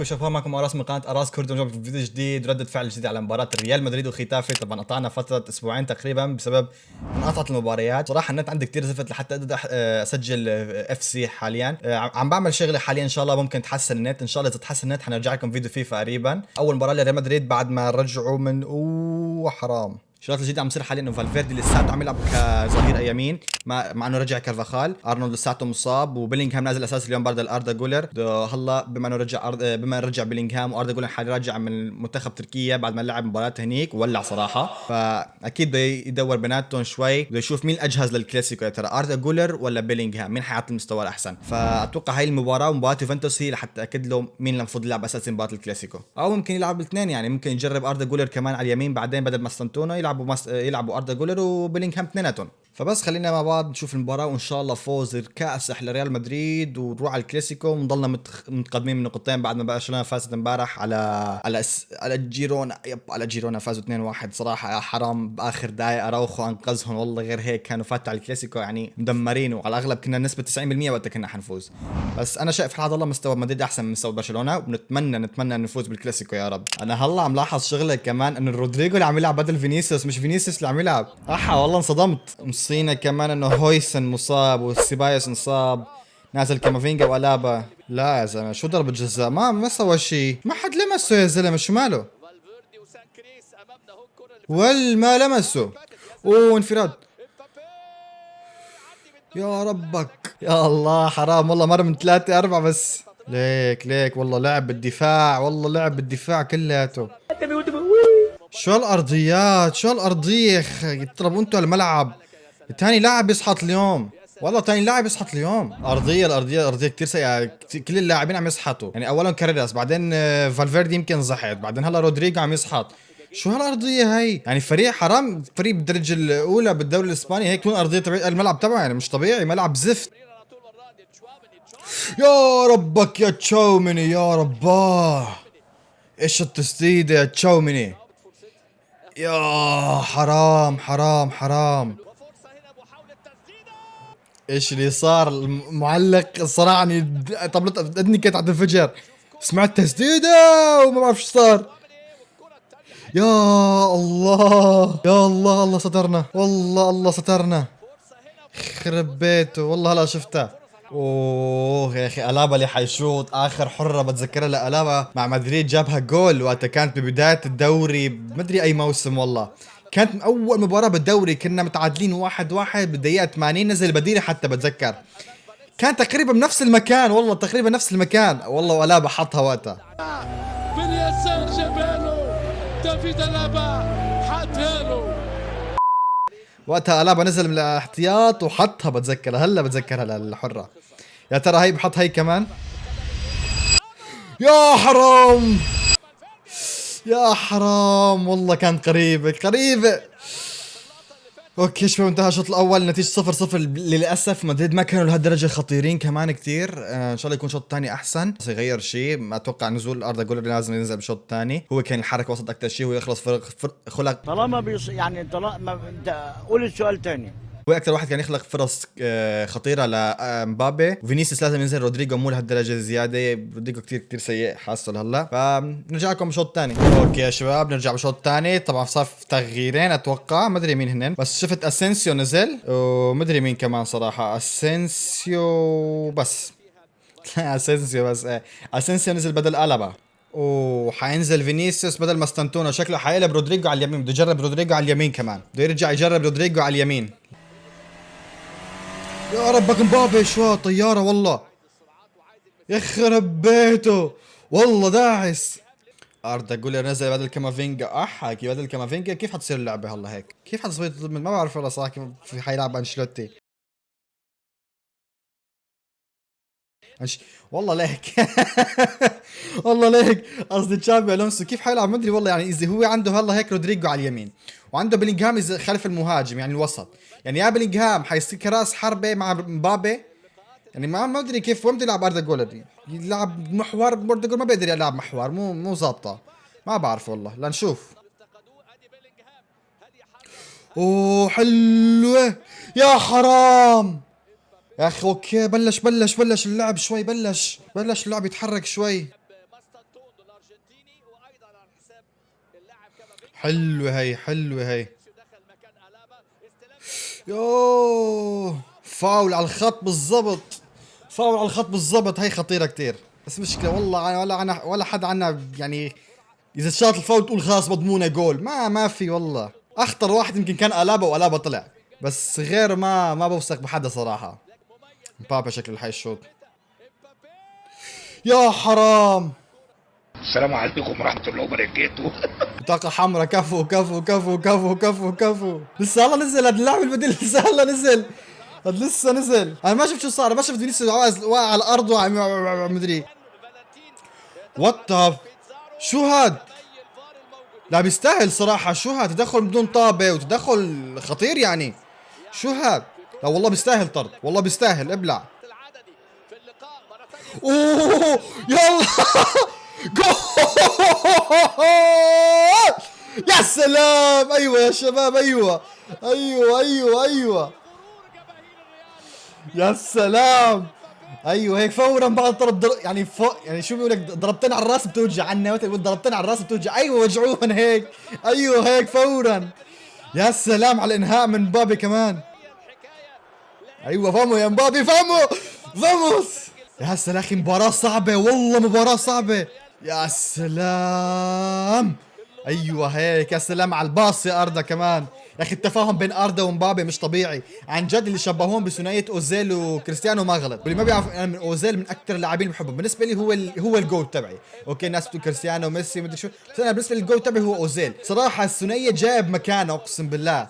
عليكم شباب، معكم اراس من قناه اراس كردون في فيديو جديد، ردة فعل جديد على مباراه ريال مدريد وختافي. طبعا قطعنا فتره اسبوعين تقريبا بسبب انقطعت المباريات. صراحه النت عندي كثير زفت لحتى اقدر اسجل اف سي حاليا. عم بعمل شغله حاليا، ان شاء الله ممكن تحسن النت. ان شاء الله اذا تحسن النت حنرجع لكم فيديو فيفا قريبا. اول مباراه لريال مدريد بعد ما رجعوا من حرام. الشغلات الجديده عم تصير حاليا انه فالفيردي لساته عم يلعب كظهير يمين، مع انه رجع كارفاخال. ارنولد لساته مصاب، وبيلينغهام نازل اساسي اليوم بدل اردا جولر. هلا بما رجع بيلينغهام واردا جولر حاليا راجع من منتخب تركيا بعد ما لعب مباراه هنيك وولع صراحه. فاكيد بده يدور بيناتهم شوي، بده يشوف مين الاجهز للكلاسيكو، يا ترى اردا جولر ولا بيلينغهام، مين حيعطي المستوى الاحسن. فاتوقع هاي المباراه ومباراه يوفنتوس هي لحتى اكد له مين المفروض يلعب اساسي مباراه الكلاسيكو، او ممكن يلعب الاثنين. يعني ممكن يجرب اردا جولر كمان على اليمين بعدين بدل ما ستانتونو يلعبوا اردا جولر وبيلينغهام اثنيناتهم. فبس خلينا مع بعض نشوف المباراة، وإن شاء الله فوز الكاسح لريال مدريد ونروح على الكلاسيكو ونضلنا متقدمين من نقطتين بعد ما برشلونة فازت امبارح على جيرونا. على جيرونا فازوا 2-1. صراحة يا حرام بآخر دقائق أراوخو أنقذهم، والله غير هيك كانوا فاتوا على الكلاسيكو يعني مدمرين، وعلى الأغلب كنا نسبة 90% وقتها كنا حنفوز. بس أنا شايف حال الله مستوى مدريد أحسن من مستوى برشلونة، ونتمنى نفوز بالكلاسيكو يا رب. أنا هلا عم لاحظ شغلة كمان، إنه رودريجو اللي عم يلعب بدل فينيسيوس، مش فينيسيوس اللي عم يلعب. والله انصدمت. مصينا كمان انه هويسن مصاب وسيبايوس انصاب، نازل كامافينجا والابا. لا يا زلمه، شو ضربة جزاء؟ ما سوى شيء، ما حد لمسه يا زلمه، شو ماله؟ ما لمسه. انفراد. يا ربك يا الله، حرام والله، مرة من 3-4 بس. ليك والله لعب بالدفاع، والله لعب بالدفاع كلياته. شو الارضية يضربوا انتوا الملعب. تاني لاعب يسحط اليوم، والله تاني لاعب يسحط اليوم. الارضيه كثير سيئه، كل اللاعبين عم يسحطوا. يعني اولا كاريراس، بعدين فالفيردي يمكن زحط، بعدين هلا رودريجو عم يسحط. شو هالارضيه هي؟ يعني فريق حرام، فريق بالدرجه الاولى بالدوري الاسباني هيك تكون ارضيه الملعب تبعه؟ يعني مش طبيعي، ملعب زفت. يا ربك يا تشاوميني، يا رباه، ايش التسديده يا تشاوميني. يا حرام. ايش اللي صار؟ المعلق الصراحه يعني طبلت اذني كانت عند الفجر، سمعت تسديده وما بعرف ايش صار. يا الله سترنا، والله الله سترنا. خرب بيته، والله هلا شفتها. يا اخي الابا اللي حيشوط اخر حره بتذكرها لالابا مع مدريد، جابها جول وقتها كانت ببدايه الدوري، مدري اي موسم والله. كانت اول مباراه بالدوري، كنا متعادلين 1-1 بالدقيقه 80، نزل بديل حتى بتذكر. كان تقريبا بنفس المكان، والله تقريبا نفس المكان، والله والابا حطها وقتها. باليسار جبالو دافيد الابا حطها وقتها. الابا نزل من الاحتياط وحطها، بتذكرها للحره. يا ترى هي بحط هي كمان. يا حرام والله، كانت قريبة. اوكي شباب، انتهى الشوط الاول، نتيجة 0-0. للاسف مدريد ما كانوا لهالدرجة خطيرين كمان كتير. ان شاء الله يكون شوط ثاني احسن، بس يغير شيء. ما اتوقع نزول اردا جولر لازم ينزل بالشوط الثاني، هو كان الحركة وسط اكثر شيء، ويخلص خلق. طالما يعني طالما انت قول السؤال ثاني. هو اكثر واحد كان يخلق فرص خطيره لمبابي. وفينيسيوس لازم ينزل، رودريجو مو لهالدرجه زياده، رودريجو كثير سيء حاسه لهلا. فنرجع لكم بالشوط الثاني. اوكي يا شباب، نرجع بالشوط الثاني. طبعا صار في تغييرين اتوقع، ما ادري مين هنن، بس شفت اسينسيو نزل ومدري مين كمان صراحه. اسينسيو بس اسينسيو نزل بدل ألابا، وحينزل فينيسيوس بدل ما ستانتونو. شكله حيقلب رودريجو على اليمين، بده يجرب رودريجو على اليمين كمان، بده يرجع يجرب رودريجو على اليمين. يا ربك مبابي شو طيارة والله، يخرب بيته والله داعس. اردا جولر نزل بدل كامافينجا. كيف بدل كامافينجا؟ كيف حتصير اللعبة هلا هيك؟ كيف حتصير؟ ما بعرف والله صراحة كيف حيلعب انشيلوتي. والله ليك والله ليك قصدي تشابي الونسو كيف حيلعب ما ادري والله. يعني اذا هو عنده هلا هيك رودريجو على اليمين، وعنده بلينغهام خلف المهاجم يعني الوسط، يعني يا بلينغهام حيصير كراس حربة مع مبابي. يعني ما ادري كيف وين بده يلعب اردا جولر، يلعب محور. اردا جولر ما بيقدر يلعب محور، مو ظابطه. ما بعرف والله، لنشوف. حلوه. يا حرام يا اخي. اوكي بلش اللعب شوي، بلش اللعب يتحرك شوي. حلوة هي، حلوة هي. يوه فاول على الخط بالضبط، فاول على الخط بالضبط. هي خطيرة كتير، بس مشكلة والله ولا حد عنا يعني اذا شاط الفاول تقول خلاص مضمونة جول. ما في والله. اخطر واحد يمكن كان الابا، والابا طلع، بس غيره ما بوثق بحدا صراحة. مبابي شكله الحي الشوط. يا حرام. السلام عليكم ورحمة الله وبركاته. بطاقة حمراء. كفو كفو كفو كفو كفو كفو. لسه هلا نزل هذا اللاعب البديل، لسه هلا نزل، هذا لسه نزل. انا ما شفت شو صار، ما شفت فينيسيوس واقع على الارض مدري وات. شو هاد؟ لا بيستاهل صراحة. شو هاد؟ تدخل بدون طابة وتدخل خطير يعني. شو هاد؟ لا والله بيستاهل طرد، والله بيستاهل. ابلع. اوه يلا. جول. يا سلام. ايوه يا شباب، ايوه ايوه ايوه ايوه. يا سلام. ايوه هيك فورا بعد طرد يعني يعني شو بيقول لك، ضربتين على الراس بتوجع عنا، ضربتين على الراس بتوجع. ايوه وجعوهن هيك. ايوه هيك فورا. يا سلام على الانهاء من مبابي كمان. ايوه فامو يا مبابي، فامو فاموس. يا سلام اخي، مباراة صعبة والله، مباراة صعبة. يا سلام. ايوه هيك. يا سلام على الباص يا اردا كمان. يا اخي التفاهم بين اردا ومبابي مش طبيعي عن جد. اللي شبهوهم بثنائيه اوزيل وكريستيانو ما غلط. واللي ما بيعرف انا من اوزيل من اكثر اللاعبين اللي بحبهم بالنسبه لي. هو الجول تبعي. اوكي الناس بتقول كريستيانو وميسي ومدري شو، بس انا بالنسبه لي الجول تبعي هو اوزيل صراحه. الثنائيه جايه بمكانه اقسم بالله.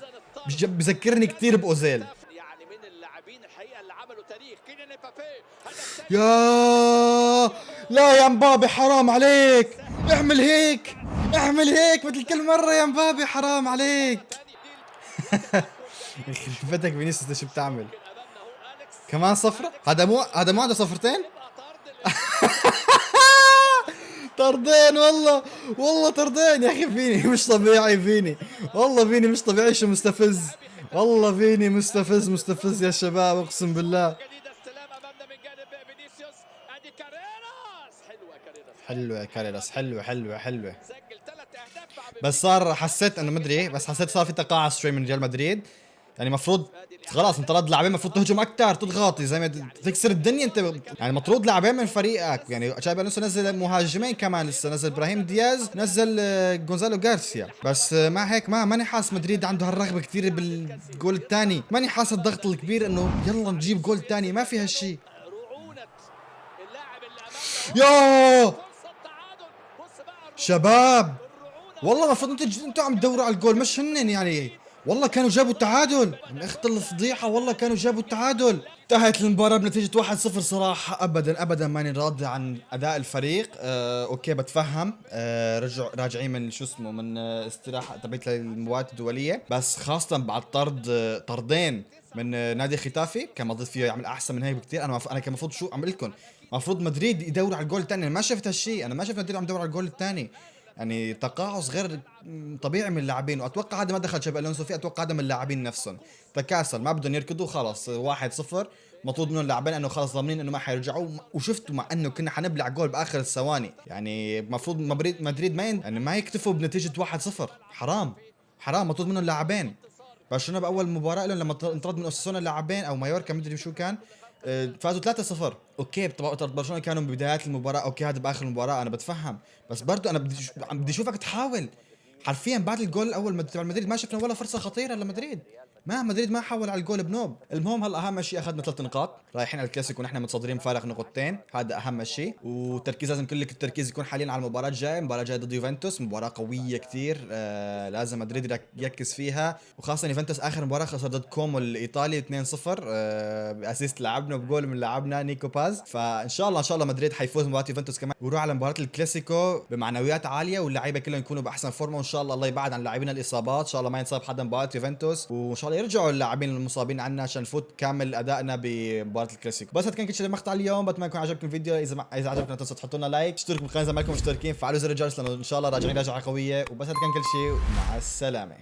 بذكرني كثير باوزيل. يعني من اللاعبين الحقيقه اللي عملوا تاريخ. كيليان امبابي يا لا يا مبابي حرام عليك. اعمل هيك، اعمل هيك مثل كل مرة يا مبابي، حرام عليك. يخرب بيتك فينيسيوس، شو بتعمل؟ كمان صفرة؟ هذا مو عنده صفرتين؟ طردين والله، والله طردين يا اخي. فيني مش طبيعي، فيني والله، فيني مش طبيعي. شو مستفز والله، فيني مستفز، مستفز يا شباب اقسم بالله. حلوة كاريراس، حلوة حلوة حلوة. بس صار حسيت انه مدري، بس حسيت صار في تقاعس شوي من ريال مدريد. يعني المفروض خلاص انت رد لاعبين، المفروض تهجم اكثر، تضغط زي ما تكسر الدنيا انت. يعني المفروض لاعبين من فريقك. يعني شايف انه نزل مهاجمين كمان، لسه نزل ابراهيم دياز، نزل جونزالو غارسيا. بس مع هيك ماني حاس مدريد عنده هالرغبه كثير بالجول الثاني. ماني حاس الضغط الكبير انه يلا نجيب جول ثاني، ما في هالشيء. يا شباب والله المفروض انتوا عم تدوروا على الجول مش هنن يعني. والله كانوا جابوا التعادل. من اخت الفضيحه، والله كانوا جابوا التعادل. انتهت المباراه بنتيجه 1-0 صراحه. ابدا ماني راضي عن اداء الفريق. اوكي بتفهم. راجعين من شو اسمه، من استراحه تبعت المباريات الدوليه، بس خاصه بعد طردين من نادي ختافي. كان المفروض فيه يعمل احسن من هيك بكثير. انا كان المفروض شو اعمل لكم، المفروض مدريد يدور على الجول الثاني. انا ما شفت هالشيء، انا ما شفت مدريد عم يدور على الجول الثاني. يعني تقاعس غير طبيعي من اللاعبين. واتوقع هذا ما دخل شابي الونسو فيه، اتوقع هذا من اللاعبين نفسهم تكاسل، ما بدهم يركضوا. خلاص 1-0 مطلوب منهم اللاعبين انه خلاص ضامنين انه ما حيرجعوا. وشفتوا مع انه كنا حنبلع جول باخر الثواني. يعني المفروض مدريد يعني ما يكتفوا بنتيجه 1-0. حرام مطلوب منهم اللاعبين. برشلونه باول مباراه لهم لما انطرد من اوساسونا اللاعبين او مايوركا مدري شو كان، فازوا 3-0. اوكي برشلونه كانوا ببدايات المباراه، اوكي هذا باخر المباراه انا بتفهم، بس برضو انا بدي اشوفك تحاول. حرفيا بعد الجول الاول تبع مدريد ما شفنا ولا فرصه خطيره لمدريد. مدريد ما حاول على الجول بنوب. المهم هلا اهم شيء اخذنا 3 نقاط، رايحين على الكلاسيكو ونحن متصدرين فارق نقطتين، هذا اهم شيء. والتركيز لازم كل التركيز يكون حاليا على المباراه الجايه. المباراه الجايه ضد يوفنتوس، مباراه قويه كثير. لازم مدريد يركز فيها، وخاصه يوفنتوس اخر مباراه خسر ضد كومو الايطالي 2-0 باسيست لاعبنا وبجول من لاعبنا نيكو باز. فان شاء الله مدريد حيفوز مباراه يوفنتوس كمان، ويروح على مباراه الكلاسيكو بمعنويات عاليه، واللعيبه كلهم يكونوا باحسن فورمه. وان شاء الله يبعد عن لاعبين الاصابات، ان شاء الله ما ينصاب حدا مباراه يوفنتوس، وان شاء الله يرجعوا اللاعبين المصابين عنا عشان نفوت كامل ادائنا بمباراه الكلاسيكو. بس هذا كان كل شيء مقطع اليوم. بتمنى يكون عجبكم الفيديو. اذا عجبكم لا تنسوا تحطوا لنا لايك، اشتركوا بالقناه اذا ما كنتم مشتركين، فعلوا زر الجرس لانه ان شاء الله راجعين رجعه قويه. وبس هذا كان كل شيء، ومع السلامه.